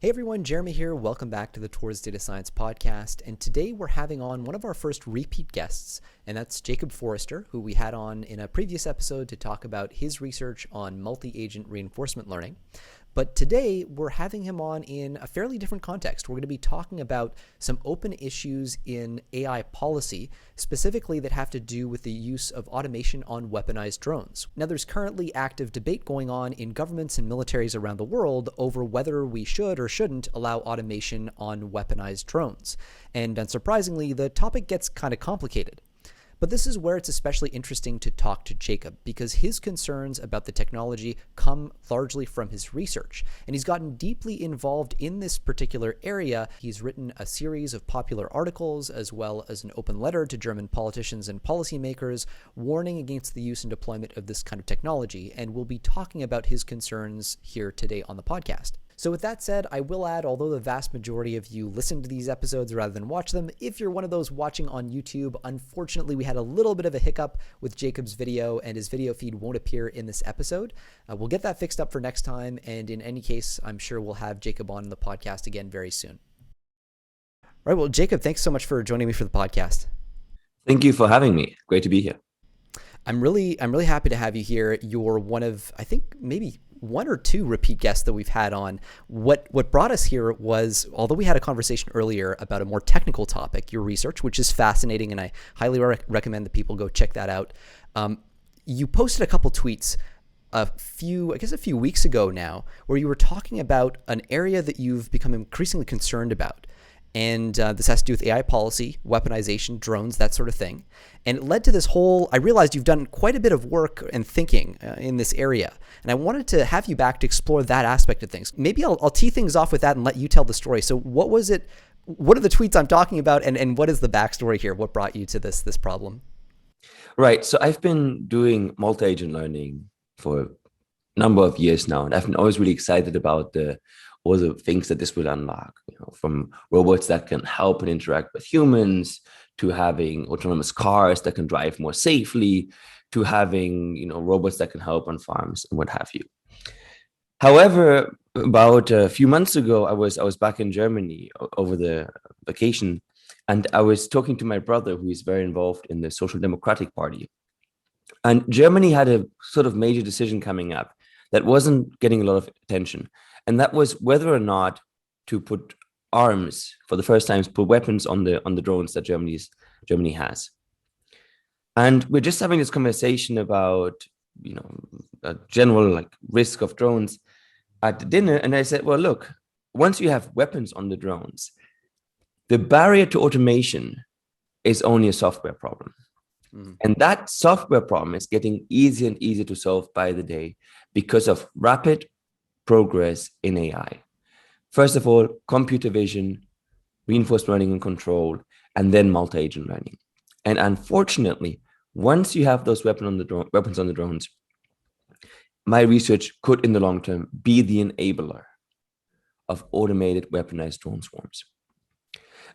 Hey everyone, Jeremy here. Welcome back to the Towards Data Science podcast. And today we're having on one of our first repeat guests, and that's Jakob Foerster, who we had on in a previous episode to talk about his research on multi-agent reinforcement learning. But today we're having him on in a fairly different context. We're going to be talking about some open issues in AI policy, specifically that have to do with the use of automation on weaponized drones. Now, there's currently active debate going on in governments and militaries around the world over whether we should or shouldn't allow automation on weaponized drones. And unsurprisingly, the topic gets kind of complicated. But this is where it's especially interesting to talk to Jakob, because his concerns about the technology come largely from his research, and he's gotten deeply involved in this particular area. He's written a series of popular articles, as well as an open letter to German politicians and policymakers, warning against the use and deployment of this kind of technology, and we'll be talking about his concerns here today on the podcast. So with that said, I will add, although the vast majority of you listen to these episodes rather than watch them, if you're one of those watching on YouTube, unfortunately we had a little bit of a hiccup with Jacob's video and his video feed won't appear in this episode. We'll get that fixed up for next time, and in any case, I'm sure we'll have Jakob on the podcast again very soon. All right, well, Jakob, thanks so much for joining me for the podcast. Thank you for having me. Great to be here. I'm really happy to have you here. You're one of, I think, maybe one or two repeat guests that we've had on. What brought us here was, although we had a conversation earlier about a more technical topic, your research, which is fascinating, and I highly recommend that people go check that out. You posted a couple tweets a few weeks ago now, where you were talking about an area that you've become increasingly concerned about. And this has to do with AI policy, weaponization, drones, that sort of thing. And it led to this whole, I realized you've done quite a bit of work and thinking in this area. And I wanted to have you back to explore that aspect of things. Maybe I'll tee things off with that and let you tell the story. So what was it? What are the tweets I'm talking about? And what is the backstory here? What brought you to this problem? Right. So I've been doing multi-agent learning for a number of years now. And I've been always really excited about all the things that this will unlock, from robots that can help and interact with humans, to having autonomous cars that can drive more safely, to having, robots that can help on farms and what have you. However, about a few months ago, I was back in Germany over the vacation, and I was talking to my brother, who is very involved in the Social Democratic Party. And Germany had a sort of major decision coming up that wasn't getting a lot of attention. And that was whether or not to put arms, for the first time, put weapons on the drones that Germany has. And we're just having this conversation about, a general risk of drones at the dinner. And I said, well, look, once you have weapons on the drones, the barrier to automation is only a software problem. And that software problem is getting easier and easier to solve by the day because of rapid progress in AI. First of all, computer vision, reinforcement learning and control, and then multi-agent learning. And unfortunately, once you have those weapons on the drones, my research could, in the long term, be the enabler of automated weaponized drone swarms.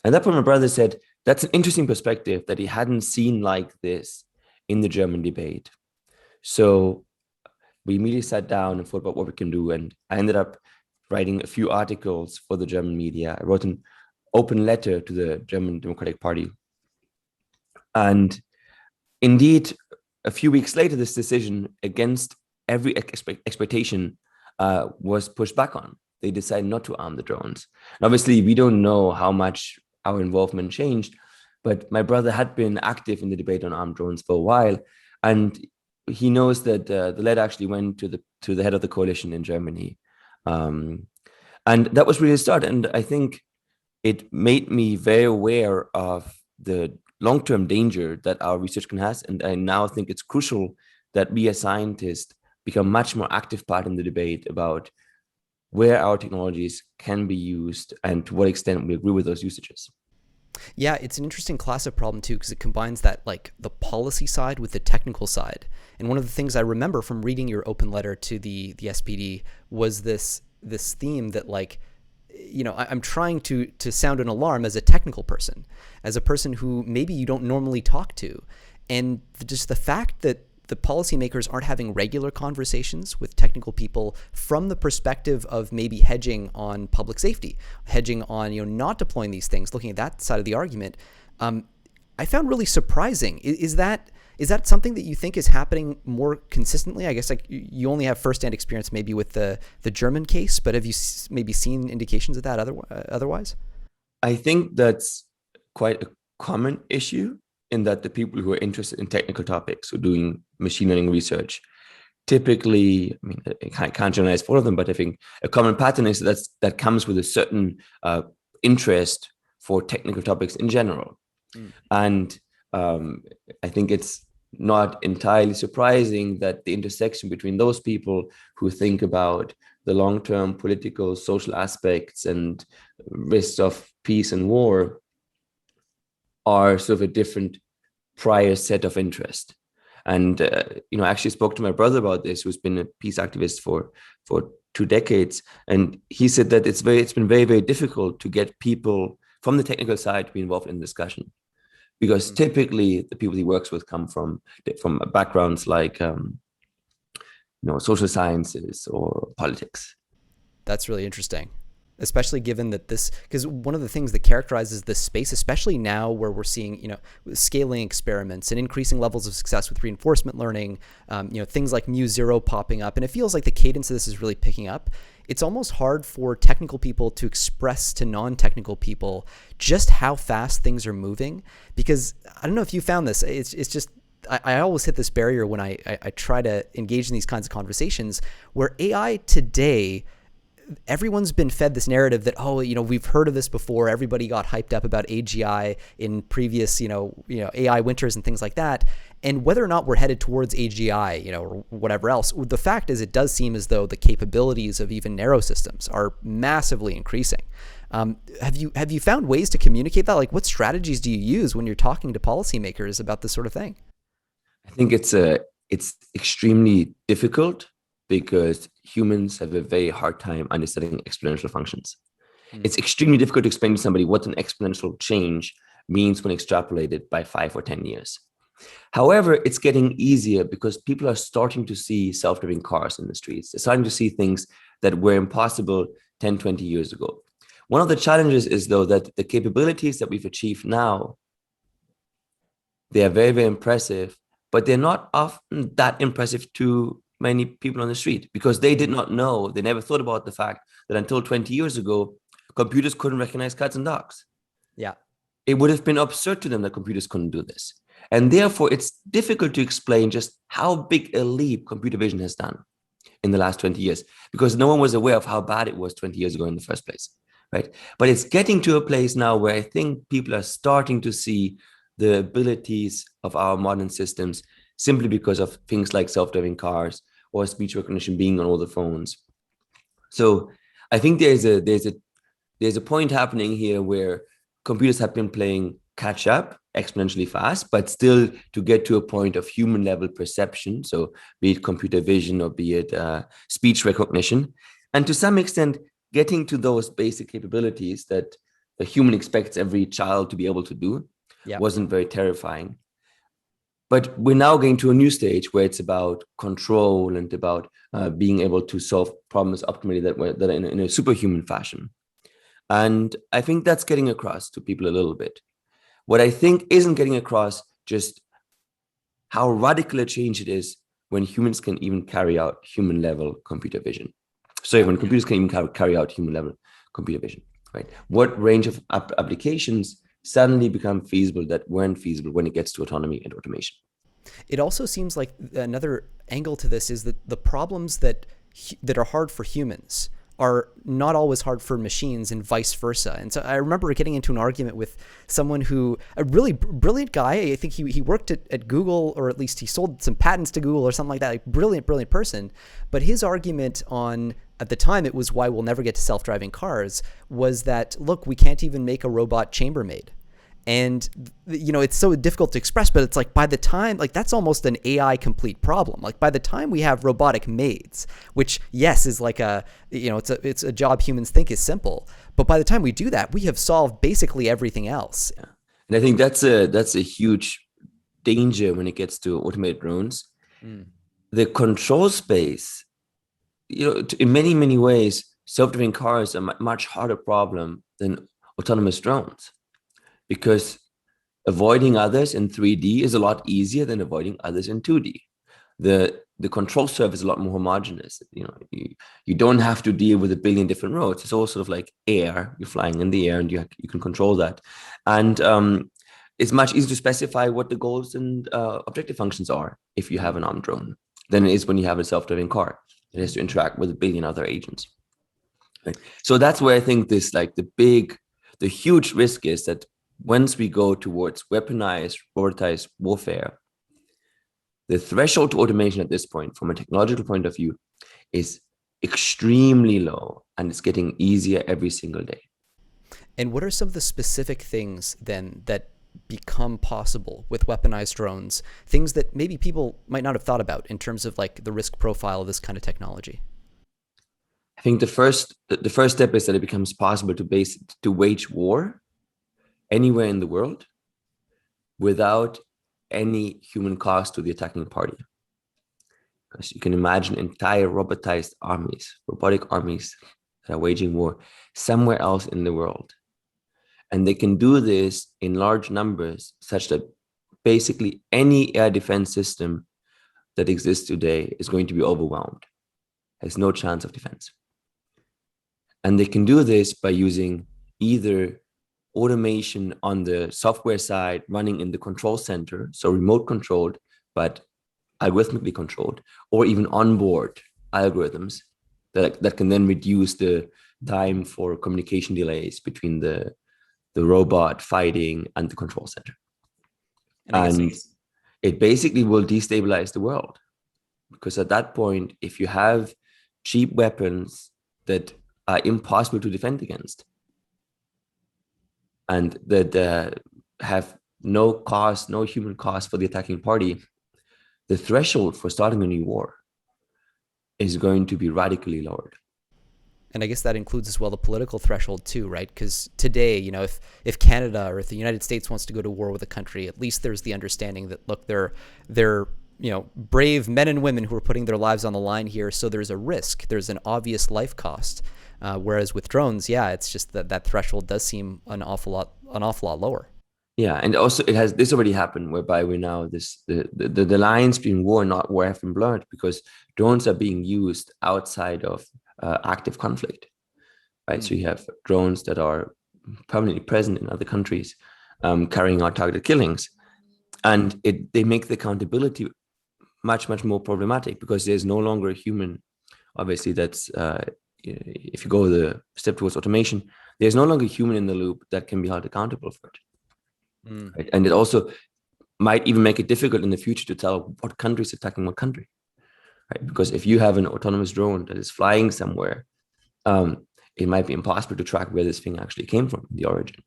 And that's what my brother said. That's an interesting perspective that he hadn't seen like this in the German debate. So we immediately sat down and thought about what we can do. And I ended up writing a few articles for the German media. I wrote an open letter to the German Democratic Party. And indeed, a few weeks later, this decision, against every expectation, was pushed back on. They decided not to arm the drones. And obviously, we don't know how much our involvement changed, but my brother had been active in the debate on armed drones for a while. And he knows that the letter actually went to the head of the coalition in Germany. And that was really a start. And I think it made me very aware of the long-term danger that our research can have. And I now think it's crucial that we as scientists become much more active part in the debate about where our technologies can be used and to what extent we agree with those usages. Yeah, it's an interesting class of problem too, because it combines that the policy side with the technical side. And one of the things I remember from reading your open letter to the SPD was this theme that I'm trying to sound an alarm as a technical person, as a person who maybe you don't normally talk to. And just the fact that the policymakers aren't having regular conversations with technical people from the perspective of maybe hedging on public safety, hedging on not deploying these things, looking at that side of the argument, I found really surprising. Is that something that you think is happening more consistently? I guess like you only have firsthand experience maybe with the German case, but have you maybe seen indications of that otherwise? I think that's quite a common issue, in that the people who are interested in technical topics, who are doing machine learning research, typically, I mean, I can't generalize for all of them, but I think a common pattern is that comes with a certain interest for technical topics in general. And I think it's not entirely surprising that the intersection between those people who think about the long-term political, social aspects and risks of peace and war are sort of a different prior set of interest. And I actually spoke to my brother about this, who's been a peace activist for 2 decades, and he said that it's been very, very difficult to get people from the technical side to be involved in discussion, because typically the people he works with come from backgrounds like social sciences or politics. That's really interesting, especially given that because one of the things that characterizes this space, especially now where we're seeing, scaling experiments and increasing levels of success with reinforcement learning, things like mu0 popping up, and it feels like the cadence of this is really picking up. It's almost hard for technical people to express to non-technical people just how fast things are moving, because I don't know if you found this. It's just, I always hit this barrier when I try to engage in these kinds of conversations where AI today, everyone's been fed this narrative that, we've heard of this before. Everybody got hyped up about AGI in previous, AI winters and things like that. And whether or not we're headed towards AGI, or whatever else, the fact is it does seem as though the capabilities of even narrow systems are massively increasing. Have you found ways to communicate that? Like, what strategies do you use when you're talking to policymakers about this sort of thing? I think it's extremely difficult, because humans have a very hard time understanding exponential functions. It's extremely difficult to explain to somebody what an exponential change means when extrapolated by 5 or 10 years. However, it's getting easier because people are starting to see self-driving cars in the streets. They're starting to see things that were impossible 10, 20 years ago. One of the challenges is, though, that the capabilities that we've achieved now, they are very, very impressive, but they're not often that impressive to many people on the street, because they did not know, they never thought about the fact that until 20 years ago, computers couldn't recognize cats and dogs. Yeah. It would have been absurd to them that computers couldn't do this. And therefore, it's difficult to explain just how big a leap computer vision has done in the last 20 years, because no one was aware of how bad it was 20 years ago in the first place, right? But it's getting to a place now where I think people are starting to see the abilities of our modern systems, simply because of things like self-driving cars or speech recognition being on all the phones. So I think there's a point happening here where computers have been playing catch up exponentially fast, but still to get to a point of human level perception. So be it computer vision or be it speech recognition, and to some extent getting to those basic capabilities that a human expects every child to be able to do, wasn't very terrifying. But we're now getting to a new stage where it's about control and about being able to solve problems optimally that are in a superhuman fashion. And I think that's getting across to people a little bit. What I think isn't getting across just how radical a change it is when humans can even carry out human level computer vision. So when computers can even carry out human level computer vision, right? What range of applications suddenly become feasible that weren't feasible when it gets to autonomy and automation? It also seems like another angle to this is that the problems that are hard for humans are not always hard for machines, and vice versa. And so I remember getting into an argument with someone a really brilliant guy. I think he worked at Google, or at least he sold some patents to Google or something like that. Like brilliant person. But his argument at the time, it was why we'll never get to self-driving cars, was that, look, we can't even make a robot chambermaid. And, it's so difficult to express, but it's like by the time, like that's almost an AI complete problem. Like by the time we have robotic maids, which yes, is like it's a job humans think is simple. But by the time we do that, we have solved basically everything else. Yeah. And I think that's a huge danger when it gets to automated drones, Mm. The control space, in many, many ways, self-driving cars are a much harder problem than autonomous drones, because avoiding others in 3D is a lot easier than avoiding others in 2D. The control surface is a lot more homogeneous. You don't have to deal with a billion different roads. It's all sort of like air. You're flying in the air, and you can control that. And it's much easier to specify what the goals and objective functions are if you have an armed drone than it is when you have a self-driving car. It has to interact with a billion other agents. Right? So that's where I think the huge risk is that once we go towards weaponized, robotized warfare, the threshold to automation at this point, from a technological point of view, is extremely low, and it's getting easier every single day. And what are some of the specific things then that become possible with weaponized drones, things that maybe people might not have thought about in terms of like the risk profile of this kind of technology? I think the first step is that it becomes possible to wage war anywhere in the world without any human cost to the attacking party. Because you can imagine entire robotic armies that are waging war somewhere else in the world. And they can do this in large numbers, such that basically any air defense system that exists today is going to be overwhelmed, has no chance of defense. And they can do this by using either automation on the software side running in the control center, so remote controlled, but algorithmically controlled, or even onboard algorithms that can then reduce the time for communication delays between the robot fighting and the control center. And it basically will destabilize the world, because at that point, if you have cheap weapons that are impossible to defend against, and that have no human cost for the attacking party, the threshold for starting a new war is going to be radically lowered. And I guess that includes as well the political threshold too, right? Because today, if Canada or if the United States wants to go to war with a country, at least there's the understanding that, look, they're brave men and women who are putting their lives on the line here. So there's a risk. There's an obvious life cost. Whereas with drones, it's just that threshold does seem an awful lot lower. Yeah, and also this already happened, whereby we now the lines between war and not war have been blurred, because drones are being used outside of active conflict, right? So you have drones that are permanently present in other countries, carrying out targeted killings, and they make the accountability much, much more problematic, because there's no longer a human. Obviously, that's if you go the step towards automation, there's no longer a human in the loop that can be held accountable for it. Right? And it also might even make it difficult in the future to tell what country is attacking what country, right? Because if you have an autonomous drone that is flying somewhere, it might be impossible to track where this thing actually came from, the origin.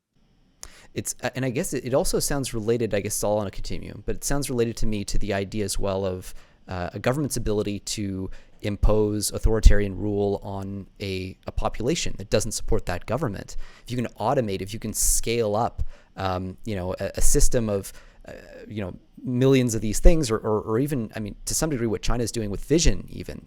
And I guess it also sounds related, I guess it's all on a continuum, but it sounds related to me to the idea as well of a government's ability to impose authoritarian rule on a population that doesn't support that government. If you can automate, if you can scale up, a system of, millions of these things, or even, to some degree, what China is doing with vision even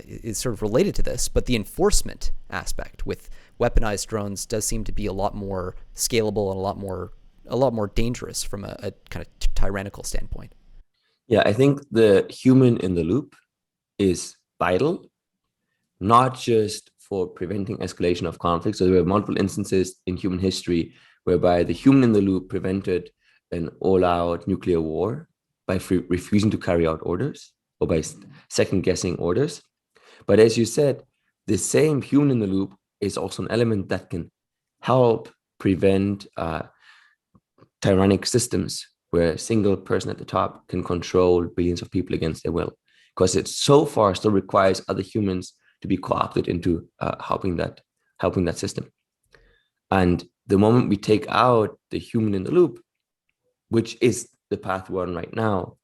is sort of related to this. But the enforcement aspect with weaponized drones does seem to be a lot more scalable and a lot more dangerous from a kind of tyrannical standpoint. Yeah, I think the human in the loop is vital, not just for preventing escalation of conflict. So there were multiple instances in human history whereby the human in the loop prevented an all-out nuclear war by refusing to carry out orders or by second-guessing orders. But as you said, the same human in the loop is also an element that can help prevent tyrannic systems where a single person at the top can control billions of people against their will, because it so far still requires other humans to be co-opted into helping that system. And the moment we take out the human in the loop, which is the path we're on right now,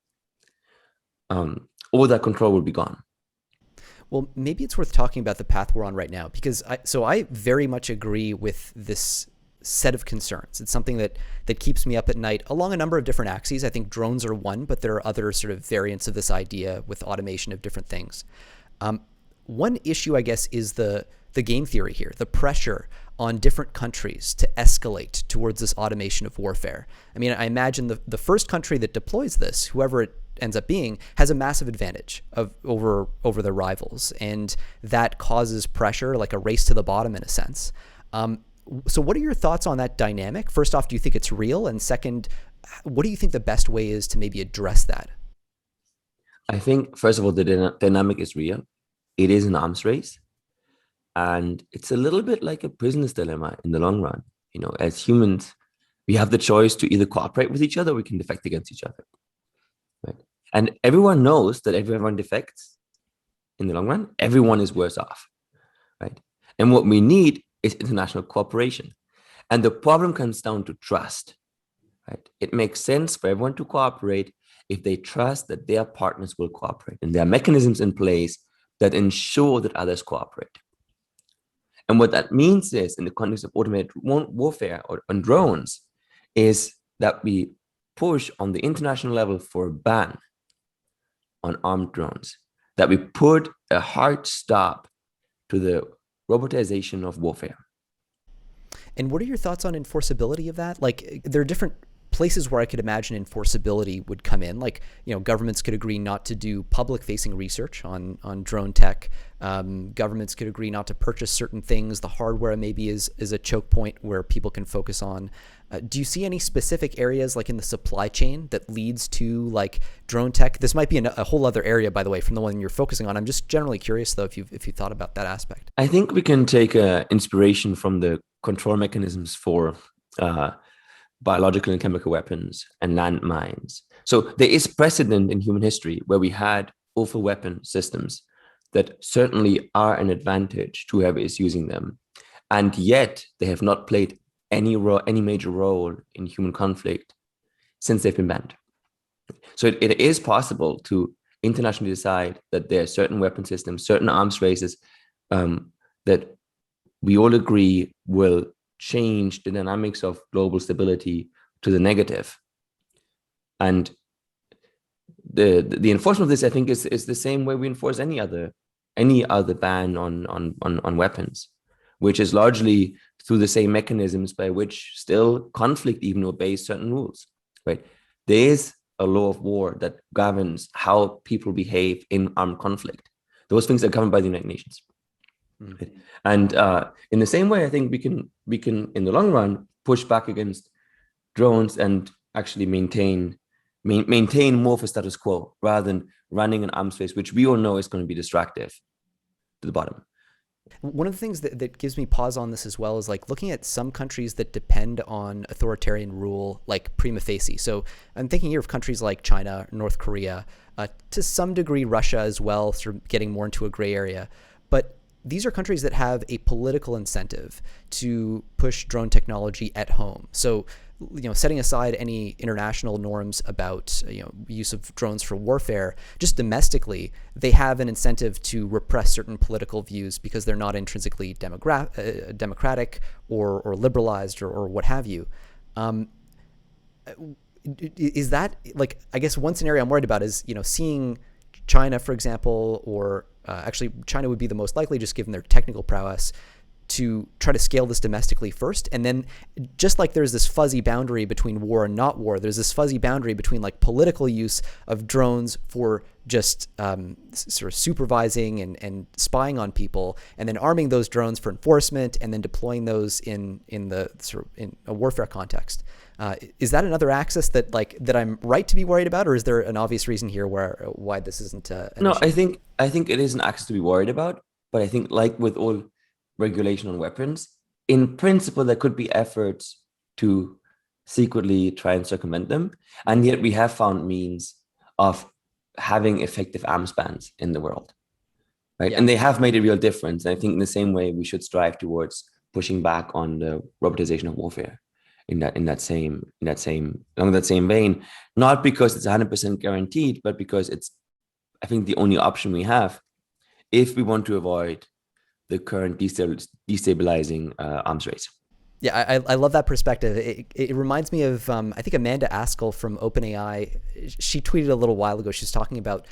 all that control will be gone. Well, maybe it's worth talking about the path we're on right now, because I very much agree with this set of concerns. It's something that keeps me up at night along a number of different axes. I think drones are one, but there are other sort of variants of this idea with automation of different things. One issue, I guess, is the game theory here, the pressure on different countries to escalate towards this automation of warfare. I mean, I imagine the first country that deploys this, whoever it ends up being, has a massive advantage over their rivals, and that causes pressure, like a race to the bottom in a sense. So what are your thoughts on that dynamic? First off, do you think it's real? And second, what do you think the best way is to maybe address that? I think, first of all, the dynamic is real. It is an arms race. And it's a little bit like a prisoner's dilemma in the long run. You know, as humans, we have the choice to either cooperate with each other or we can defect against each other. Right? And everyone knows that if everyone defects in the long run, everyone is worse off. Right? And what we need is international cooperation. And the problem comes down to trust. Right? It makes sense for everyone to cooperate if they trust that their partners will cooperate. And there are mechanisms in place that ensure that others cooperate. And what that means is, in the context of automated warfare or on drones, is that we push on the international level for a ban on armed drones, that we put a hard stop to the robotization of warfare. And what are your thoughts on enforceability of that? Like, there are different places where I could imagine enforceability would come in. Like, you know, governments could agree not to do public-facing research on drone tech. Governments could agree not to purchase certain things. The hardware maybe is a choke point where people can focus on. Do you see any specific areas, like in the supply chain, that leads to like drone tech? This might be a whole other area, by the way, from the one you're focusing on. I'm just generally curious, though, if you thought about that aspect. I think we can take inspiration from the control mechanisms for biological and chemical weapons and landmines. So there is precedent in human history where we had awful weapon systems that certainly are an advantage to whoever is using them. And yet they have not played any major role in human conflict since they've been banned. So it is possible to internationally decide that there are certain weapon systems, certain arms races that we all agree will change the dynamics of global stability to the negative. And the enforcement of this, I think, is the same way we enforce any other ban on weapons, which is largely through the same mechanisms by which still conflict even obeys certain rules. Right? There is a law of war that governs how people behave in armed conflict. Those things are governed by the United Nations. Mm-hmm. And in the same way, I think we can in the long run push back against drones and actually maintain more of a status quo rather than running an arms race, which we all know is going to be destructive to the bottom. One of the things that gives me pause on this as well is like looking at some countries that depend on authoritarian rule, like prima facie. So I'm thinking here of countries like China, North Korea, to some degree Russia as well, sort of getting more into a gray area. But these are countries that have a political incentive to push drone technology at home. So, you know, setting aside any international norms about, you know, use of drones for warfare, just domestically, they have an incentive to repress certain political views because they're not intrinsically democratic or liberalized or what have you. Is that, like, I guess one scenario I'm worried about is, you know, seeing China, for example, or actually China would be the most likely, just given their technical prowess, to try to scale this domestically first. And then just like there's this fuzzy boundary between war and not war, there's this fuzzy boundary between like political use of drones for just sort of supervising and spying on people, and then arming those drones for enforcement, and then deploying those in the sort of in a warfare context. Is that another axis that I'm right to be worried about, or is there an obvious reason here why this isn't an No, issue? I think it is an axis to be worried about, but I think, like with all regulation on weapons, in principle there could be efforts to secretly try and circumvent them, and yet we have found means of having effective arms bans in the world, right? Yeah. And they have made a real difference. And I think in the same way we should strive towards pushing back on the robotization of warfare along that same vein, not because it's 100% guaranteed, but because it's, I think, the only option we have if we want to avoid the current destabilizing arms race. Yeah, I love that perspective. It reminds me of, I think Amanda Askell from OpenAI. She tweeted a little while ago. She was talking about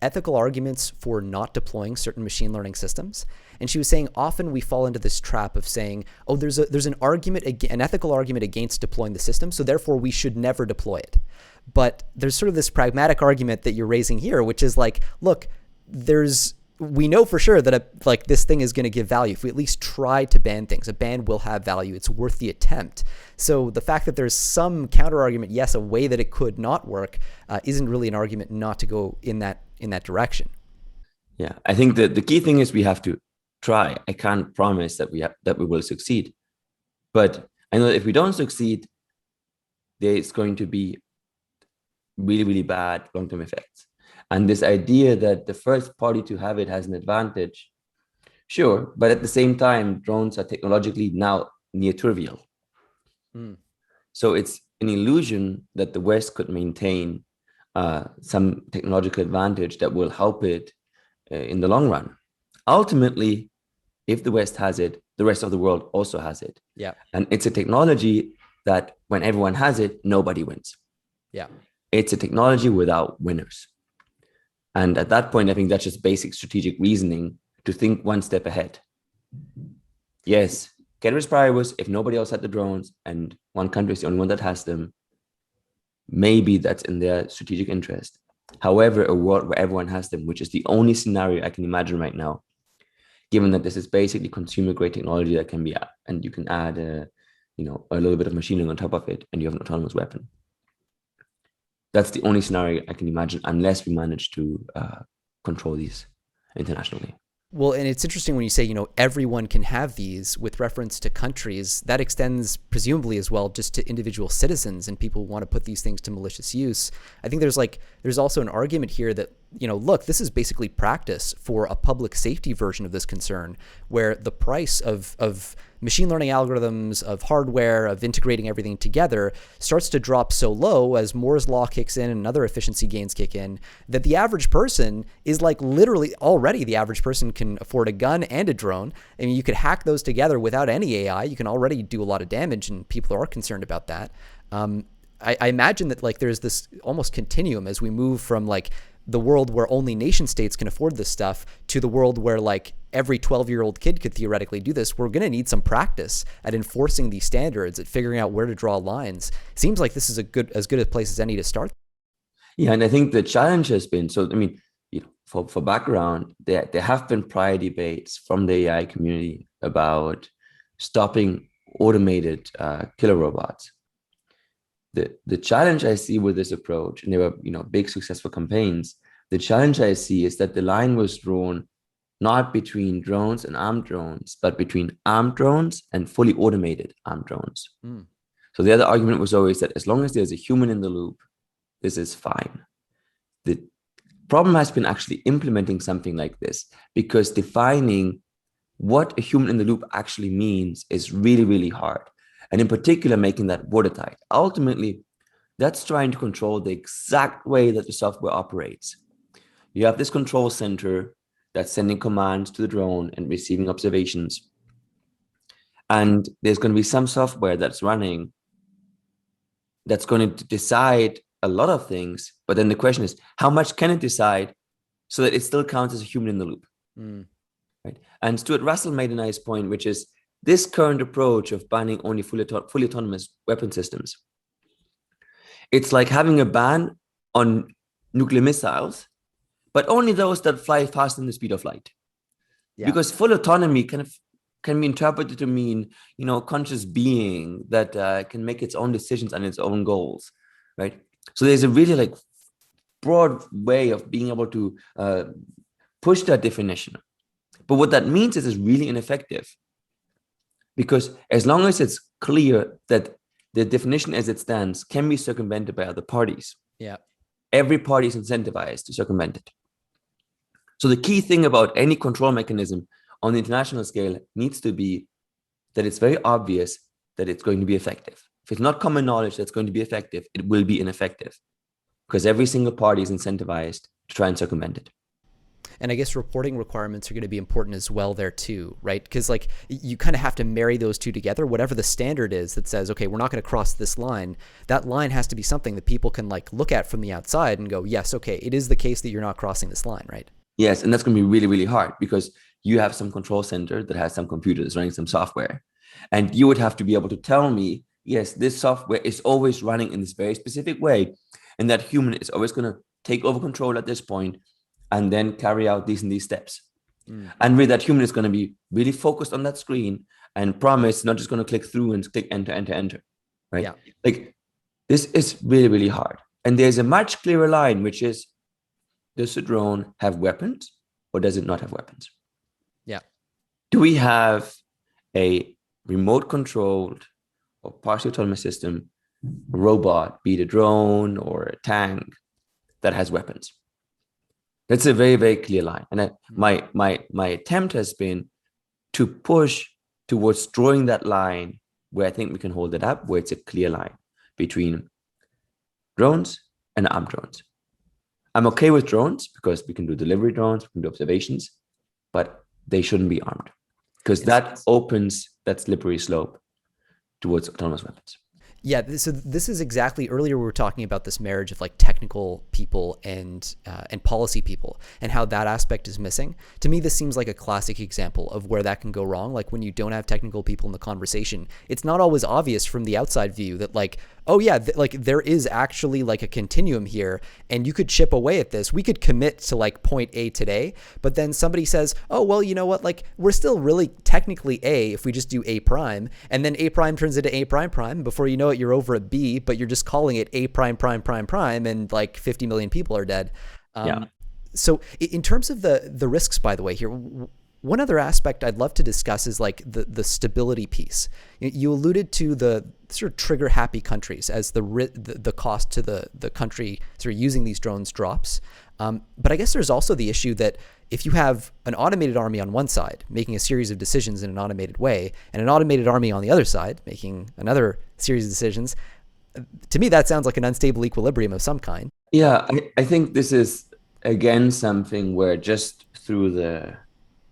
ethical arguments for not deploying certain machine learning systems. And she was saying often we fall into this trap of saying, oh, there's an argument, an ethical argument against deploying the system, so therefore we should never deploy it. But there's sort of this pragmatic argument that you're raising here, which is like, look, we know for sure that like this thing is going to give value. If we at least try to ban things, a ban will have value. It's worth the attempt. So the fact that there's some counter argument, yes, a way that it could not work, isn't really an argument not to go in that direction. Yeah, I think that the key thing is we have to try. I can't promise that we will succeed, but I know that if we don't succeed, there's going to be really, really bad long-term effects. And this idea that the first party to have it has an advantage, sure, but at the same time, drones are technologically now near trivial. So it's an illusion that the West could maintain some technological advantage that will help it in the long run. Ultimately, if the West has it, the rest of the world also has it. Yeah. And it's a technology that when everyone has it, nobody wins. Yeah. It's a technology without winners. And at that point, I think that's just basic strategic reasoning to think one step ahead. Yes, ceteris paribus, if nobody else had the drones and one country is the only one that has them, maybe that's in their strategic interest. However, a world where everyone has them, which is the only scenario I can imagine right now, given that this is basically consumer-grade technology that can be, and you can add a little bit of machine learning on top of it, and you have an autonomous weapon. That's the only scenario I can imagine, unless we manage to control these internationally. Well, and it's interesting when you say, everyone can have these with reference to countries. That extends presumably as well just to individual citizens and people who want to put these things to malicious use. I think there's also an argument here that, look, this is basically practice for a public safety version of this concern, where the price of machine learning algorithms, of hardware, of integrating everything together starts to drop so low as Moore's law kicks in and other efficiency gains kick in, that the average person is like literally already the average person can afford a gun and a drone. I mean, you could hack those together without any AI. You can already do a lot of damage, and people are concerned about that. I imagine that like there's this almost continuum as we move from like the world where only nation states can afford this stuff to the world where like every 12-year-old kid could theoretically do this. We're going to need some practice at enforcing these standards, at figuring out where to draw lines. Seems like this is as good a place as any to start. Yeah, and I think the challenge has been, for background, there have been prior debates from the AI community about stopping automated killer robots. The challenge I see with this approach, and there were big successful campaigns, the challenge I see is that the line was drawn not between drones and armed drones, but between armed drones and fully automated armed drones. So the other argument was always that as long as there's a human in the loop, this is fine. The problem has been actually implementing something like this, because defining what a human in the loop actually means is really, really hard. And in particular, making that watertight. Ultimately, that's trying to control the exact way that the software operates. You have this control center that's sending commands to the drone and receiving observations. And there's going to be some software that's running that's going to decide a lot of things. But then the question is, how much can it decide so that it still counts as a human in the loop? Right? And Stuart Russell made a nice point, which is this current approach of banning only fully autonomous weapon systems. It's like having a ban on nuclear missiles, but only those that fly faster than the speed of light. Yeah. Because full autonomy can be interpreted to mean, conscious being that can make its own decisions and its own goals, right? So there's a really broad way of being able to push that definition. But what that means is it's really ineffective. Because as long as it's clear that the definition as it stands can be circumvented by other parties, every party is incentivized to circumvent it. So the key thing about any control mechanism on the international scale needs to be that it's very obvious that it's going to be effective. If it's not common knowledge that's going to be effective, it will be ineffective, because every single party is incentivized to try and circumvent it. And I guess reporting requirements are going to be important as well there too, right? Because like you kind of have to marry those two together. Whatever the standard is that says, okay, we're not going to cross this line, that line has to be something that people can like look at from the outside and go, yes, okay, it is the case that you're not crossing this line, right? Yes, and that's going to be really, really hard because you have some control center that has some computers running some software. And you would have to be able to tell me, yes, this software is always running in this very specific way. And that human is always going to take over control at this point and then carry out these and these steps. And with that human is going to be really focused on that screen and promise not just going to click through and click enter, enter, enter, right? Yeah. Like this is really, really hard. And there's a much clearer line, which is, does the drone have weapons or does it not have weapons? Yeah. Do we have a remote controlled or partially autonomous system, robot, be it a drone or a tank that has weapons? That's a very, very clear line. And my attempt has been to push towards drawing that line where I think we can hold it up, where it's a clear line between drones and armed drones. I'm okay with drones because we can do delivery drones, we can do observations, but they shouldn't be armed because that opens that slippery slope towards autonomous weapons. Yeah, so this is exactly, earlier we were talking about this marriage of like technical people and policy people and how that aspect is missing. To me, this seems like a classic example of where that can go wrong. Like when you don't have technical people in the conversation, it's not always obvious from the outside view that like, oh yeah, like there is actually like a continuum here and you could chip away at this. We could commit to like point A today, but then somebody says, oh, well, you know what? Like we're still really technically A if we just do A prime, and then A prime turns into A prime prime. Before you know it, you're over at B, but you're just calling it A prime prime prime prime, and like 50 million people are dead. So in terms of the risks, by the way, here, one other aspect I'd love to discuss is like the stability piece. You alluded to the sort of trigger happy countries as the cost to the country sort of using these drones drops. But I guess there's also the issue that if you have an automated army on one side making a series of decisions in an automated way and an automated army on the other side making another series of decisions, to me that sounds like an unstable equilibrium of some kind. Yeah, I think this is again something where just through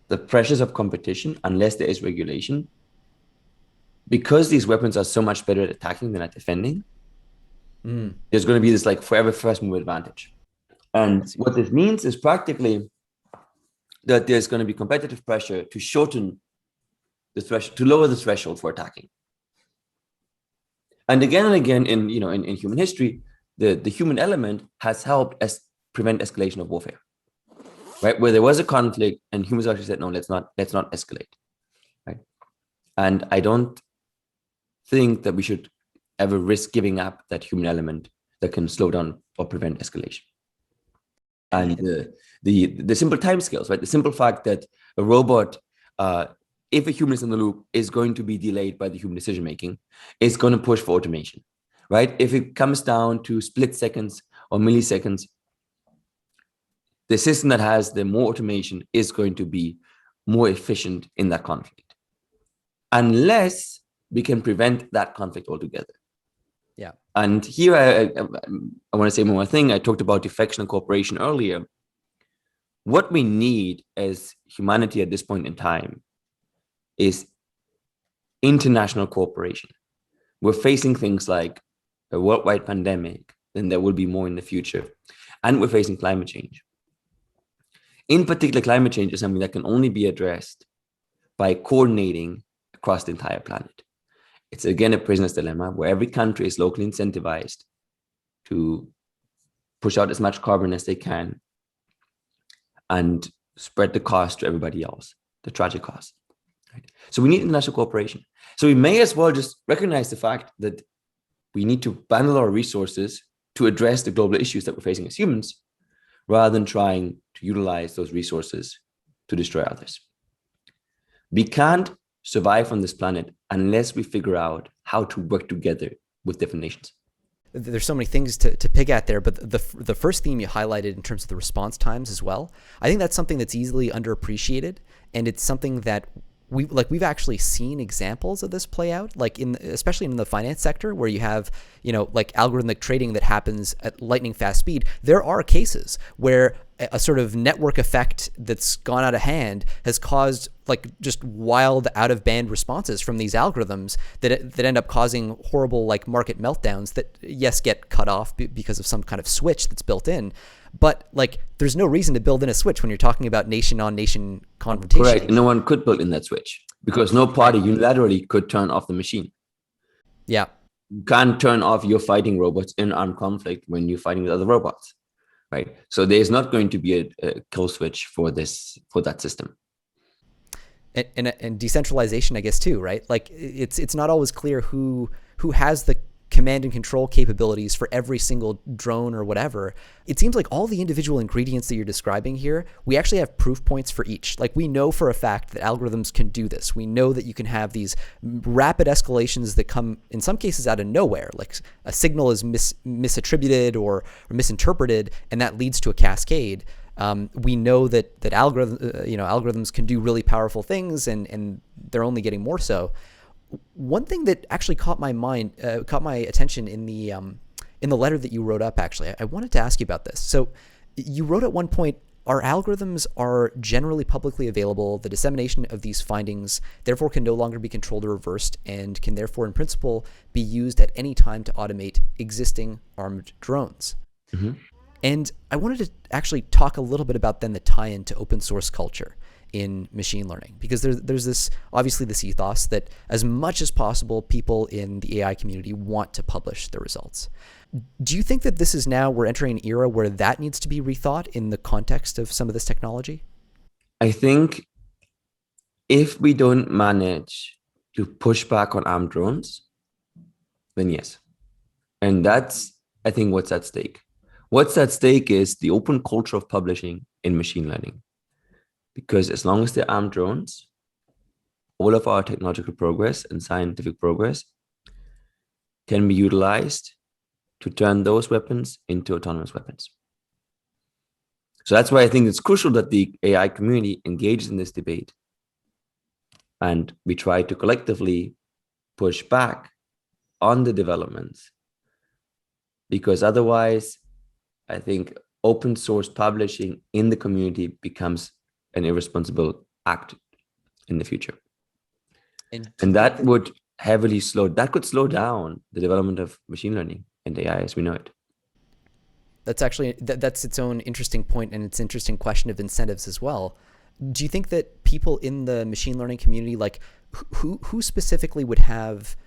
the pressures of competition, unless there is regulation, because these weapons are so much better at attacking than at defending, there's going to be this like forever first move advantage. And what this means is practically that there's going to be competitive pressure to shorten the threshold, to lower the threshold for attacking. And again in human history, the human element has helped us prevent escalation of warfare. Right, where there was a conflict and humans actually said, no, let's not escalate. Right. And I don't think that we should ever risk giving up that human element that can slow down or prevent escalation. And the simple timescales, right? The simple fact that a robot, if a human is in the loop, is going to be delayed by the human decision making, is going to push for automation. Right? If it comes down to split seconds or milliseconds, the system that has the more automation is going to be more efficient in that conflict, unless we can prevent that conflict altogether. Yeah. And here I want to say one more thing. I talked about defection and cooperation earlier. What we need as humanity at this point in time is international cooperation. We're facing things like a worldwide pandemic, and there will be more in the future. And we're facing climate change. In particular, climate change is something that can only be addressed by coordinating across the entire planet. It's again a prisoner's dilemma where every country is locally incentivized to push out as much carbon as they can and spread the cost to everybody else, the tragic cost. Right? So we need international cooperation. So we may as well just recognize the fact that we need to bundle our resources to address the global issues that we're facing as humans, rather than trying to utilize those resources to destroy others. We can't survive on this planet unless we figure out how to work together with different nations. There's so many things to pick at there, but the first theme you highlighted in terms of the response times as well, I think that's something that's easily underappreciated, and it's something that we've actually seen examples of this play out, like especially in the finance sector, where you have, like algorithmic trading that happens at lightning fast speed. There are cases where a sort of network effect that's gone out of hand has caused like just wild out of band responses from these algorithms that end up causing horrible like market meltdowns that, yes, get cut off because of some kind of switch that's built in. But like, there's no reason to build in a switch when you're talking about nation on nation confrontation. Correct. No one could build in that switch because no party unilaterally could turn off the machine. Yeah. You can't turn off your fighting robots in armed conflict when you're fighting with other robots, right? So there's not going to be a kill switch for that system. And decentralization, I guess, too, right? Like it's not always clear who has the command and control capabilities for every single drone or whatever. It seems like all the individual ingredients that you're describing here, we actually have proof points for each. Like we know for a fact that algorithms can do this. We know that you can have these rapid escalations that come in some cases out of nowhere. Like a signal is misattributed or misinterpreted, and that leads to a cascade. We know that algorithms can do really powerful things, and they're only getting more so. One thing that actually caught my attention in the letter that you wrote up, actually, I wanted to ask you about this. So you wrote at one point, our algorithms are generally publicly available. The dissemination of these findings, therefore, can no longer be controlled or reversed, and can therefore, in principle, be used at any time to automate existing armed drones. Mm-hmm. And I wanted to actually talk a little bit about then the tie-in to open source culture in machine learning, because there's this ethos that as much as possible, people in the AI community want to publish their results. Do you think that this is now, we're entering an era where that needs to be rethought in the context of some of this technology? I think if we don't manage to push back on armed drones, then yes. And that's, I think, what's at stake. What's at stake is the open culture of publishing in machine learning. Because as long as they're armed drones, all of our technological progress and scientific progress can be utilized to turn those weapons into autonomous weapons. So that's why I think it's crucial that the AI community engages in this debate. And we try to collectively push back on the developments. Because otherwise, I think open source publishing in the community becomes an irresponsible act in the future. And that could slow down the development of machine learning and AI as we know it. That's actually, that's its own interesting point, and it's an interesting question of incentives as well. Do you think that people in the machine learning community, like who specifically would have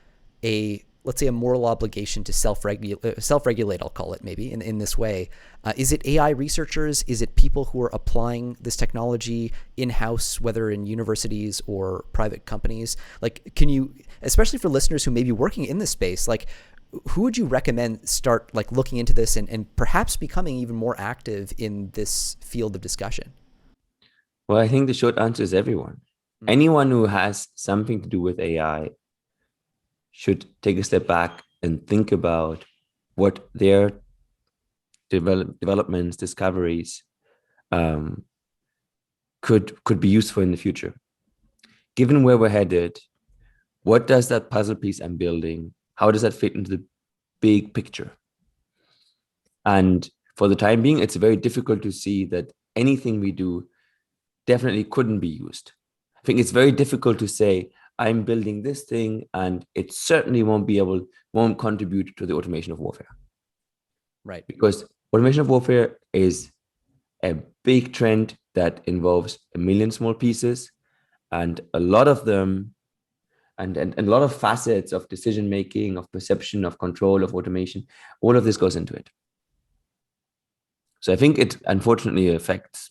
let's say a moral obligation to self-regulate, I'll call it maybe in this way? Is it AI researchers? Is it people who are applying this technology in-house, whether in universities or private companies? Like, can you, especially for listeners who may be working in this space, like who would you recommend start like looking into this and perhaps becoming even more active in this field of discussion? Well, I think the short answer is everyone. Mm-hmm. Anyone who has something to do with AI should take a step back and think about what their developments, discoveries could be useful in the future. Given where we're headed, what does that puzzle piece I'm building, how does that fit into the big picture? And for the time being, it's very difficult to see that anything we do definitely couldn't be used. I think it's very difficult to say, I'm building this thing and it certainly won't contribute to the automation of warfare. Right. Because automation of warfare is a big trend that involves a million small pieces, and a lot of them and a lot of facets of decision making, of perception, of control, of automation. All of this goes into it. So I think it unfortunately affects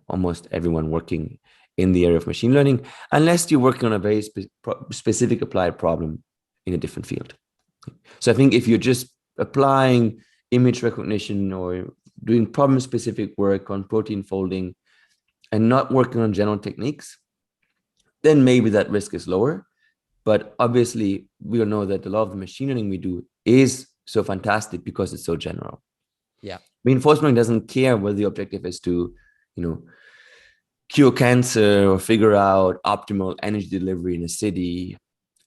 almost everyone working in the area of machine learning, unless you're working on a very specific applied problem in a different field. So I think if you're just applying image recognition or doing problem-specific work on protein folding and not working on general techniques, then maybe that risk is lower. But obviously, we all know that a lot of the machine learning we do is so fantastic because it's so general. Yeah. Reinforcement learning doesn't care whether the objective is to, cure cancer or figure out optimal energy delivery in a city,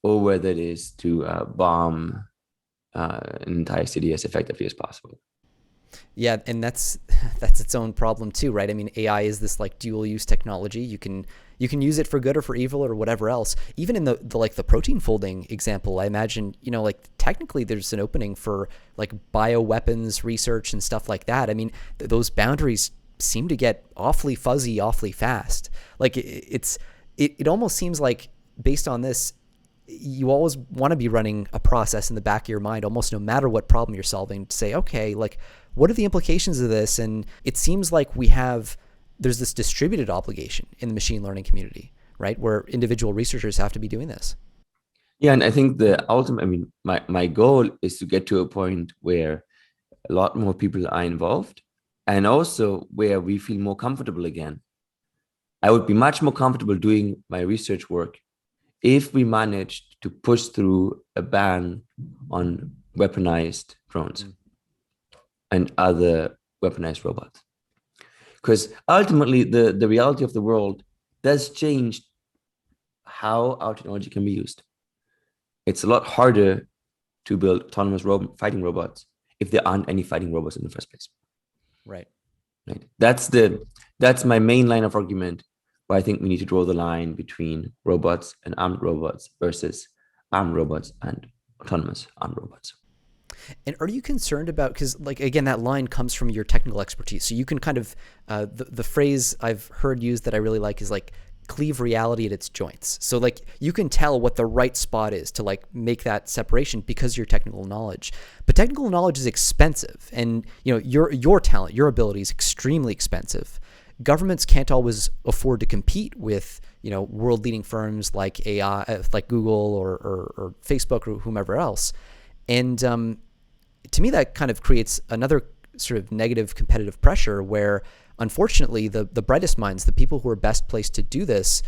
or whether it is to bomb an entire city as effectively as possible. Yeah, and that's that's its own problem too, right? I mean, AI is this like dual use technology. You can use it for good or for evil or whatever else. Even in the like the protein folding example, I imagine, like technically there's an opening for like bioweapons research and stuff like that. I mean, those boundaries seem to get awfully fuzzy awfully fast. Like it almost seems like based on this, you always want to be running a process in the back of your mind, almost no matter what problem you're solving, to say, okay, like what are the implications of this? And it seems like there's this distributed obligation in the machine learning community, right? Where individual researchers have to be doing this. Yeah, and I think my goal is to get to a point where a lot more people are involved, and also where we feel more comfortable again. I would be much more comfortable doing my research work if we managed to push through a ban on weaponized drones and other weaponized robots. Because ultimately, the reality of the world does change how our technology can be used. It's a lot harder to build autonomous fighting robots if there aren't any fighting robots in the first place. Right. That's my main line of argument, where I think we need to draw the line between robots and armed robots versus armed robots and autonomous armed robots. And are you concerned about, because like, again, that line comes from your technical expertise. So you can kind of, the phrase I've heard used that I really like is like cleave reality at its joints. So like you can tell what the right spot is to like make that separation because of your technical knowledge. But technical knowledge is expensive, and your talent, your ability is extremely expensive. Governments can't always afford to compete with world leading firms like AI, like Google or Facebook or whomever else. And to me, that kind of creates another sort of negative competitive pressure where, unfortunately, the brightest minds, the people who are best placed to do this,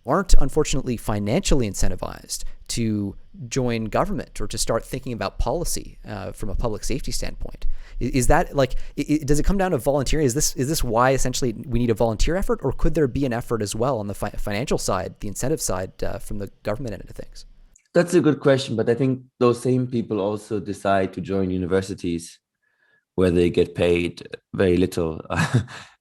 aren't unfortunately financially incentivized to join government or to start thinking about policy from a public safety standpoint. Is that like, does it come down to volunteering? Is this why essentially we need a volunteer effort, or could there be an effort as well on the financial side, the incentive side from the government end of things? That's a good question, but I think those same people also decide to join universities where they get paid very little.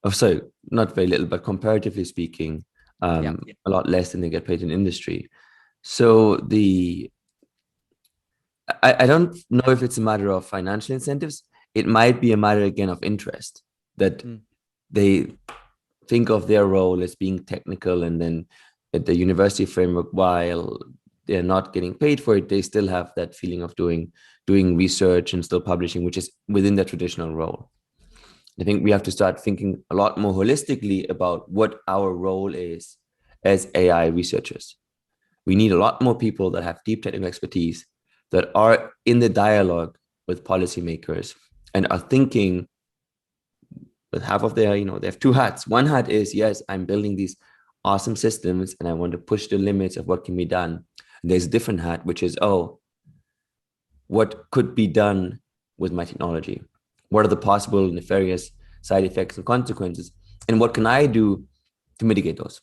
Sorry, not very little, but comparatively speaking, a lot less than they get paid in industry. So I don't know if it's a matter of financial incentives. It might be a matter, again, of interest, that they think of their role as being technical, and then at the university framework, while they're not getting paid for it, they still have that feeling of doing research and still publishing, which is within their traditional role. I think we have to start thinking a lot more holistically about what our role is as AI researchers. We need a lot more people that have deep technical expertise, that are in the dialogue with policymakers and are thinking with half of their, they have two hats. One hat is, yes, I'm building these awesome systems and I want to push the limits of what can be done. There's a different hat, which is, what could be done with my technology? What are the possible nefarious side effects and consequences? And what can I do to mitigate those?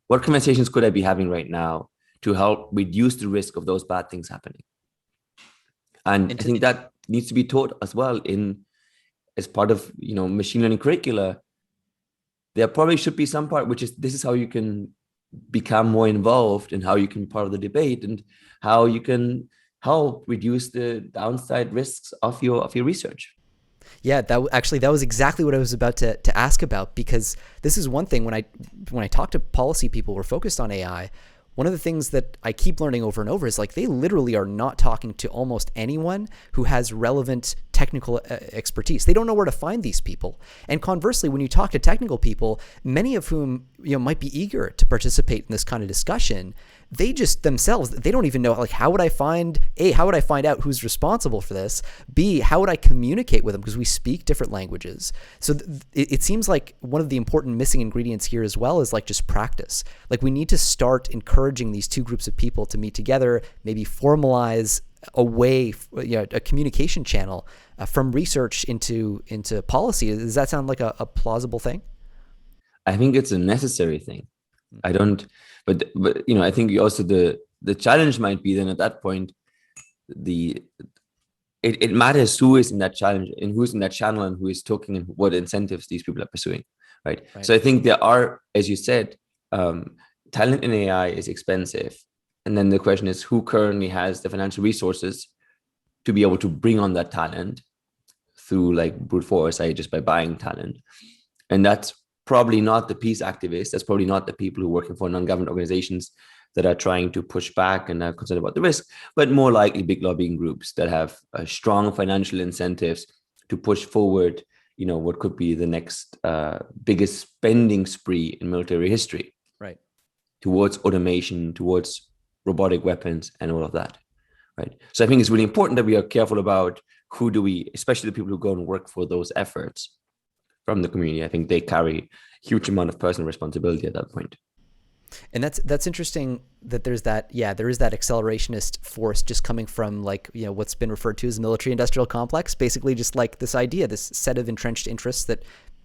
What conversations could I be having right now to help reduce the risk of those bad things happening? And I think that needs to be taught as well as part of, machine learning curricula. There probably should be some part, which is, this is how you can become more involved and how you can be part of the debate and how you can help reduce the downside risks of your research. Yeah, that was exactly what I was about to ask about, because this is one thing when I talk to policy people who are focused on AI, one of the things that I keep learning over and over is like they literally are not talking to almost anyone who has relevant technical expertise. They don't know where to find these people. And conversely, when you talk to technical people, many of whom might be eager to participate in this kind of discussion, they just themselves, they don't even know, like, how would I find out who's responsible for this? B, how would I communicate with them? Because we speak different languages. So it seems like one of the important missing ingredients here as well is like just practice. Like we need to start encouraging these two groups of people to meet together, maybe formalize a way, a communication channel from research into policy. Does that sound like a plausible thing? I think it's a necessary thing. I don't, but I think also the challenge might be then at that point, it matters who is in that challenge and who's in that channel and who is talking and what incentives these people are pursuing, right? So I think there are, as you said, talent in AI is expensive. And then the question is who currently has the financial resources to be able to bring on that talent through like brute force, just by buying talent. And that's probably not the peace activists. That's probably not the people who are working for non-government organizations that are trying to push back and are concerned about the risk, but more likely big lobbying groups that have strong financial incentives to push forward, what could be the next biggest spending spree in military history, right? Towards automation, towards robotic weapons, and all of that, right? So I think it's really important that we are careful about who do we, especially the people who go and work for those efforts from the community. I think they carry a huge amount of personal responsibility at that point. And that's interesting that there is that accelerationist force just coming from what's been referred to as the military industrial complex, basically just like this idea, this set of entrenched interests that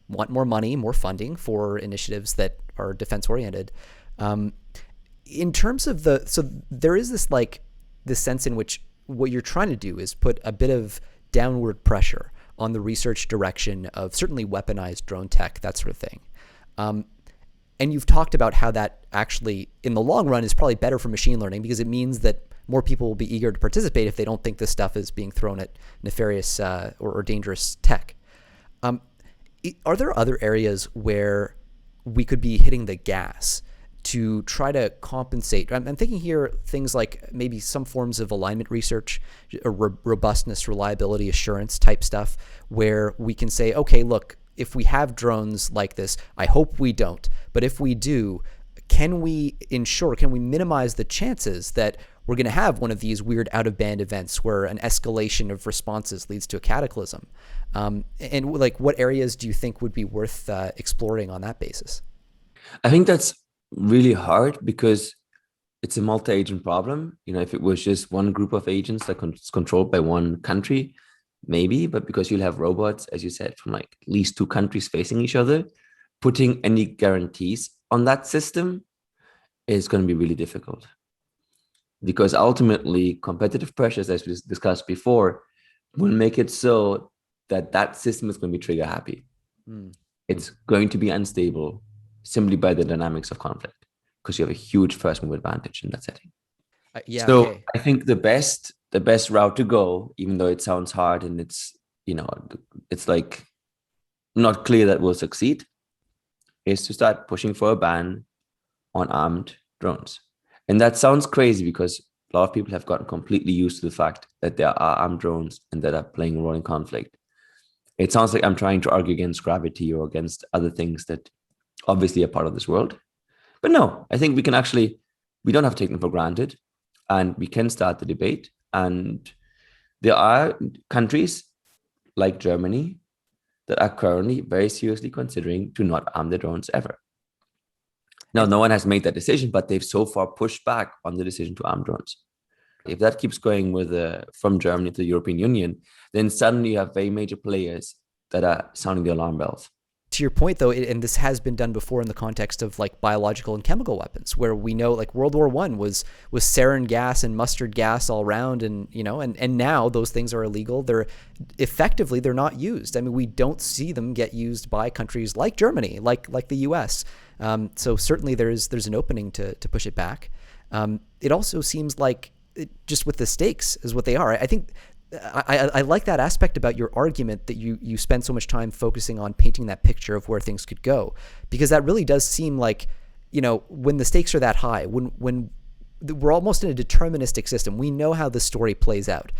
want more money, more funding for initiatives that are defense oriented. In terms of so there is this sense in which what you're trying to do is put a bit of downward pressure on the research direction of certainly weaponized drone tech, that sort of thing. And you've talked about how that actually, in the long run, is probably better for machine learning because it means that more people will be eager to participate if they don't think this stuff is being thrown at nefarious or dangerous tech. Are there other areas where we could be hitting the gas to try to compensate? I'm thinking here things like maybe some forms of alignment research, or robustness, reliability, assurance type stuff, where we can say, okay, look, if we have drones like this, I hope we don't, but if we do, can we minimize the chances that we're going to have one of these weird out-of-band events where an escalation of responses leads to a cataclysm? And what areas do you think would be worth exploring on that basis? I think that's really hard because it's a multi-agent problem. If it was just one group of agents that's controlled by one country, maybe, but because you'll have robots, as you said, from at least two countries facing each other, putting any guarantees on that system is going to be really difficult. Because ultimately, competitive pressures, as we discussed before, will make it so that system is going to be trigger happy. It's going to be unstable simply by the dynamics of conflict, because you have a huge first move advantage in that setting. Okay. I think the best route to go, even though it sounds hard and it's not clear that we'll succeed, is to start pushing for a ban on armed drones. And that sounds crazy because a lot of people have gotten completely used to the fact that there are armed drones and that are playing a role in conflict. It sounds like I'm trying to argue against gravity or against other things that obviously are part of this world. But no, I think we don't have to take them for granted, and we can start the debate. And there are countries like Germany that are currently very seriously considering to not arm their drones ever. Now, no one has made that decision, but they've so far pushed back on the decision to arm drones. If that keeps going from Germany to the European Union, then suddenly you have very major players that are sounding the alarm bells. To your point, though, and this has been done before in the context of biological and chemical weapons, where we know World War I was sarin gas and mustard gas all around, and now those things are illegal. They're not used. I mean, we don't see them get used by countries like Germany, like the U.S. So certainly there's an opening to push it back. It also seems like just with the stakes is what they are. I think. I like that aspect about your argument that you spend so much time focusing on painting that picture of where things could go, because that really does seem like, when the stakes are that high, when we're almost in a deterministic system, we know how the story plays out.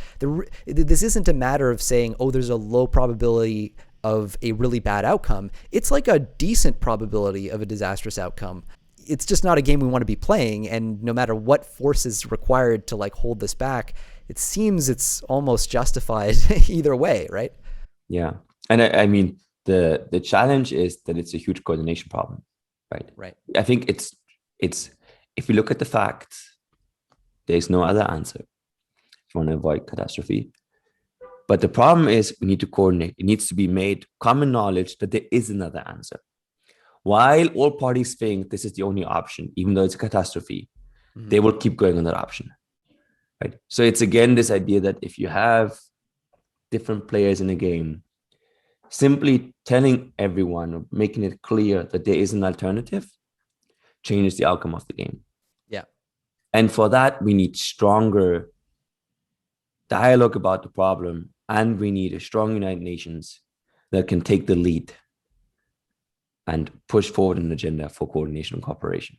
This isn't a matter of saying, oh, there's a low probability of a really bad outcome. It's like a decent probability of a disastrous outcome. It's just not a game we want to be playing. And no matter what force is required to hold this back, it seems it's almost justified either way, right? Yeah. And I mean, the challenge is that it's a huge coordination problem, right? Right. I think it's if you look at the facts, there's no other answer if you want to avoid catastrophe. But the problem is we need to coordinate. It needs to be made common knowledge that there is another answer. while all parties think this is the only option, even though it's a catastrophe, they will keep going on that option. Right. So it's again this idea that if you have different players in a game, simply telling everyone or making it clear that there is an alternative changes the outcome of the game. Yeah. And for that, we need stronger dialogue about the problem, and we need a strong United Nations that can take the lead and push forward an agenda for coordination and cooperation.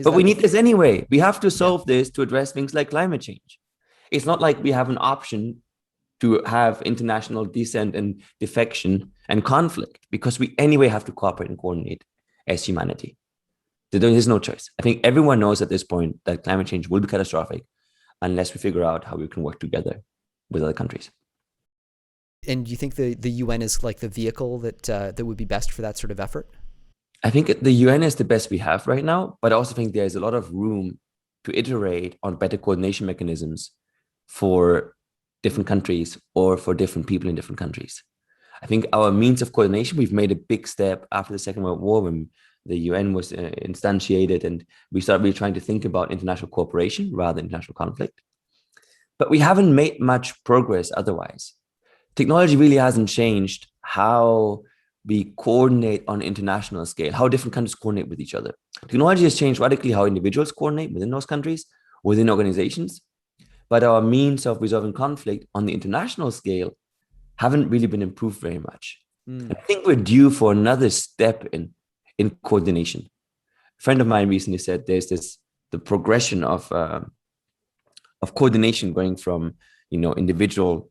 But we need this anyway. We have to solve this to address things like climate change. It's not like we have an option to have international dissent and defection and conflict, because we anyway have to cooperate and coordinate as humanity. There is no choice. I think everyone knows at this point that climate change will be catastrophic unless we figure out how we can work together with other countries. And do you think the UN is like the vehicle that would be best for that sort of effort? I think the UN is the best we have right now, but I also think there's a lot of room to iterate on better coordination mechanisms for different countries or for different people in different countries. I think our means of coordination, we've made a big step after the Second World War when the UN was instantiated and we started really trying to think about international cooperation rather than international conflict. But we haven't made much progress otherwise. Technology really hasn't changed how we coordinate on an international scale, how different countries coordinate with each other. Technology has changed radically how individuals coordinate within those countries, within organizations, but our means of resolving conflict on the international scale haven't really been improved very much. I think we're due for another step in coordination. A friend of mine recently said there's the progression of coordination going from individual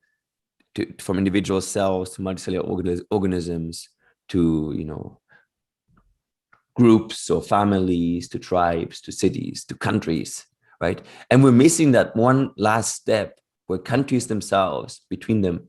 cells to multicellular organisms to groups or families to tribes to cities to countries, right? And we're missing that one last step where countries themselves, between them,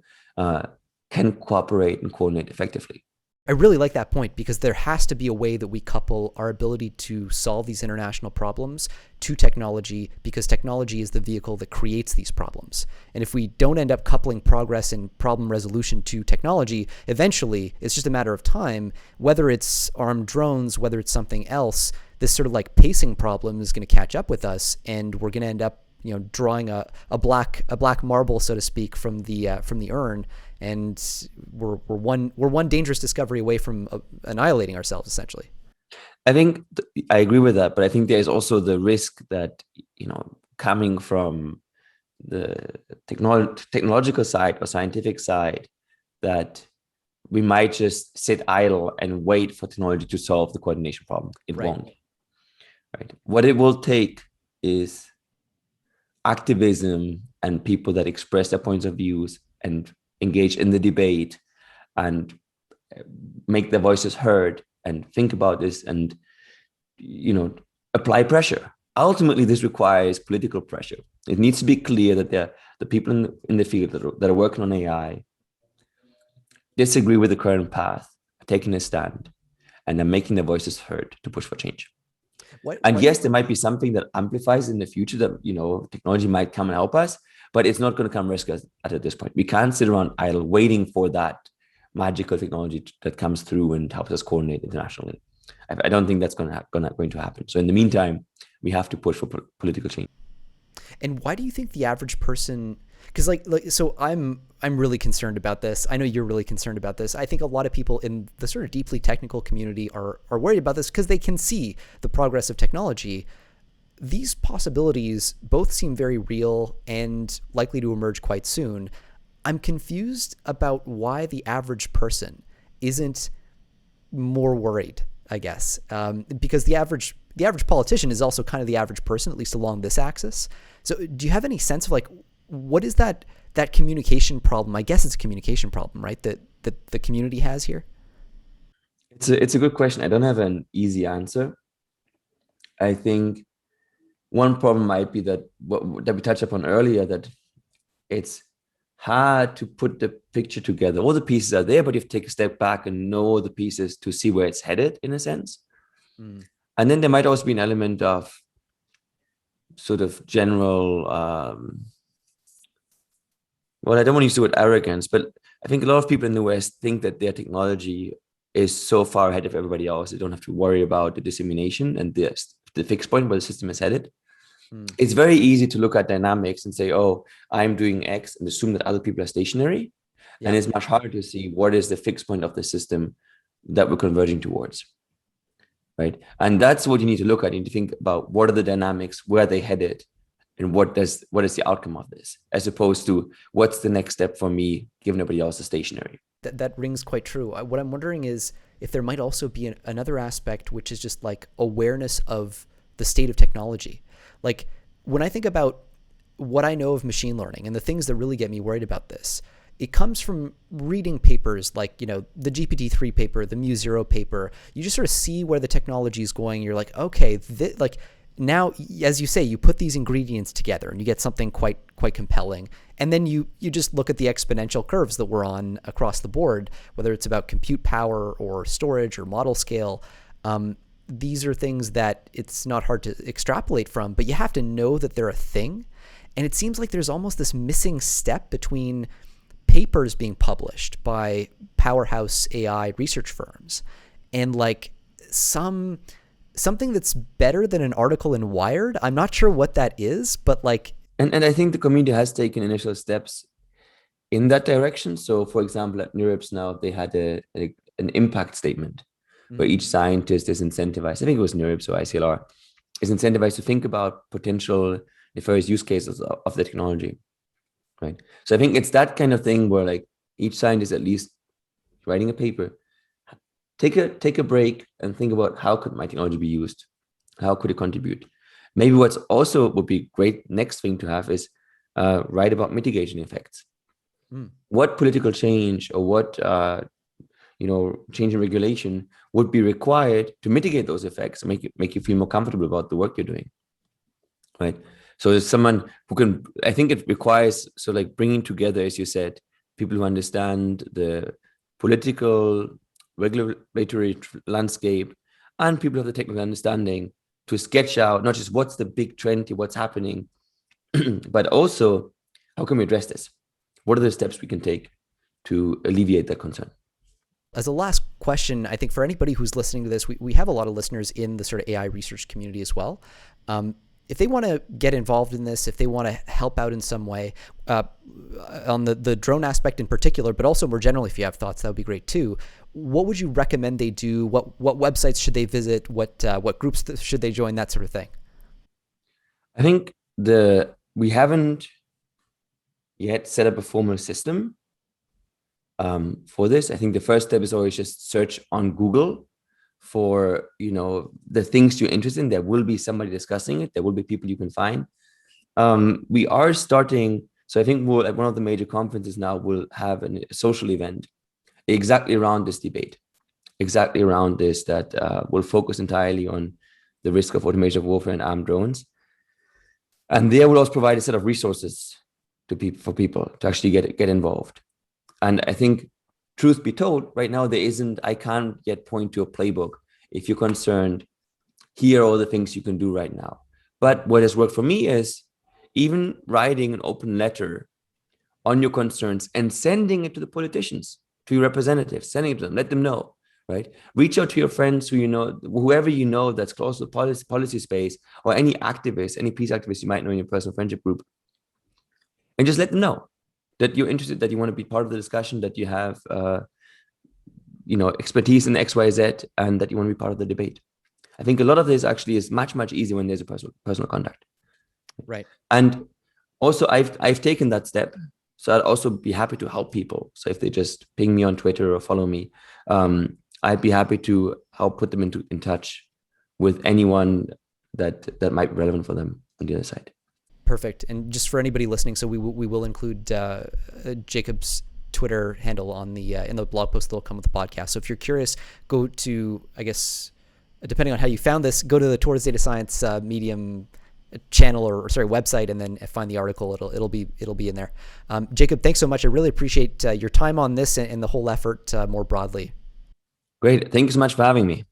can cooperate and coordinate effectively. I really like that point, because there has to be a way that we couple our ability to solve these international problems to technology, because technology is the vehicle that creates these problems. And if we don't end up coupling progress and problem resolution to technology, eventually it's just a matter of time, whether it's armed drones, whether it's something else, this sort of like pacing problem is going to catch up with us, and we're going to end up drawing a black marble, so to speak, from the urn, and we're one dangerous discovery away from annihilating ourselves, essentially. I think I agree with that, but I think there's also the risk that coming from the technological side or scientific side, that we might just sit idle and wait for technology to solve the coordination problem. It won't. Right. What it will take is activism and people that express their points of views and engage in the debate and make their voices heard and think about this and apply pressure. Ultimately, this requires political pressure. It needs to be clear that the people in the field that are working on AI disagree with the current path, are taking a stand, and are making their voices heard to push for change. Yes, there might be something that amplifies in the future that, technology might come and help us, but it's not going to come risk us at this point. We can't sit around idle waiting for that magical technology that comes through and helps us coordinate internationally. I don't think that's going to happen. So in the meantime, we have to push for political change. And why do you think the average person, because so I'm really concerned about this. I know you're really concerned about this. I think a lot of people in the sort of deeply technical community are worried about this because they can see the progress of technology. These possibilities both seem very real and likely to emerge quite soon. I'm confused about why the average person isn't more worried, I guess, because the average politician is also kind of the average person, at least along this axis. So do you have any sense of what is that communication problem? I guess it's a communication problem, right? That the community has here. It's a good question. I don't have an easy answer. I think one problem might be that that we touched upon earlier, that it's hard to put the picture together. All the pieces are there, but you have to take a step back and know the pieces to see where it's headed, in a sense. And then there might also be an element of sort of general, well, I don't want to use the word arrogance, but I think a lot of people in the West think that their technology is so far ahead of everybody else. They don't have to worry about the dissemination and the fixed point where the system is headed. It's very easy to look at dynamics and say, oh, I'm doing X and assume that other people are stationary. Yeah. And it's much harder to see what is the fixed point of the system that we're converging towards. Right. And that's what you need to look at. You need to think about what are the dynamics, where are they headed, and what is the outcome of this, as opposed to what's the next step for me, given everybody else is stationary. That rings quite true. What I'm wondering is if there might also be another aspect, which is just like awareness of the state of technology. Like when I think about what I know of machine learning and the things that really get me worried about this, it comes from reading papers like, the GPT-3 paper, the Mu0 paper. You just sort of see where the technology is going. You're like, okay, now, as you say, you put these ingredients together and you get something quite compelling. And then you just look at the exponential curves that we're on across the board, whether it's about compute power or storage or model scale. These are things that it's not hard to extrapolate from, but you have to know that they're a thing. And it seems like there's almost this missing step between papers being published by powerhouse AI research firms and like something that's better than an article in Wired. I'm not sure what that is, but like... And I think the community has taken initial steps in that direction. So for example, at NeurIPS now, they had an impact statement where each scientist is incentivized. I think it was NeurIPS or ICLR is incentivized to think about potential nefarious use cases of the technology, right? So I think it's that kind of thing where like each scientist at least writing a paper, take a break and think about how could my technology be used? How could it contribute? Maybe what's also would be great next thing to have is write about mitigation effects. What political change or what change in regulation would be required to mitigate those effects and make you feel more comfortable about the work you're doing, right? So there's someone who can, I think it requires, so like bringing together, as you said, people who understand the political, regulatory landscape and people who have the technical understanding to sketch out not just what's the big trend, what's happening, but also how can we address this? What are the steps we can take to alleviate that concern? As a last question, I think for anybody who's listening to this, we have a lot of listeners in the sort of AI research community as well. If they want to get involved in this, if they want to help out in some way on the drone aspect in particular, but also more generally, if you have thoughts, that would be great too. What would you recommend they do? What websites should they visit? What groups should they join? That sort of thing. I think we haven't yet set up a formal system for this. I think the first step is always just search on Google for the things you're interested in. There will be somebody discussing it. There will be people you can find. We are starting. So I think we'll at one of the major conferences now we'll have a social event exactly around this debate, exactly around this that will focus entirely on the risk of automation of warfare and armed drones. And there will also provide a set of resources for people to actually get involved. And I think, truth be told, right now I can't yet point to a playbook. If you're concerned, here are all the things you can do right now. But what has worked for me is even writing an open letter on your concerns and sending it to the politicians, to your representatives, sending it to them, let them know, right? Reach out to your friends whoever you know that's close to the policy space, or any activist, any peace activist you might know in your personal friendship group, and just let them know that you're interested, that you want to be part of the discussion, that you have, expertise in X, Y, Z, and that you want to be part of the debate. I think a lot of this actually is much, much easier when there's a personal contact. Right. And also, I've taken that step, so I'd also be happy to help people. So if they just ping me on Twitter or follow me, I'd be happy to help put them in touch with anyone that might be relevant for them on the other side. Perfect. And just for anybody listening, so we will include Jakob's Twitter handle on in the blog post that'll come with the podcast. So if you're curious, go to, I guess, depending on how you found this, go to the Towards Data Science Medium channel website, and then find the article. It'll be in there. Jakob, thanks so much. I really appreciate your time on this and the whole effort more broadly. Great. Thank you so much for having me.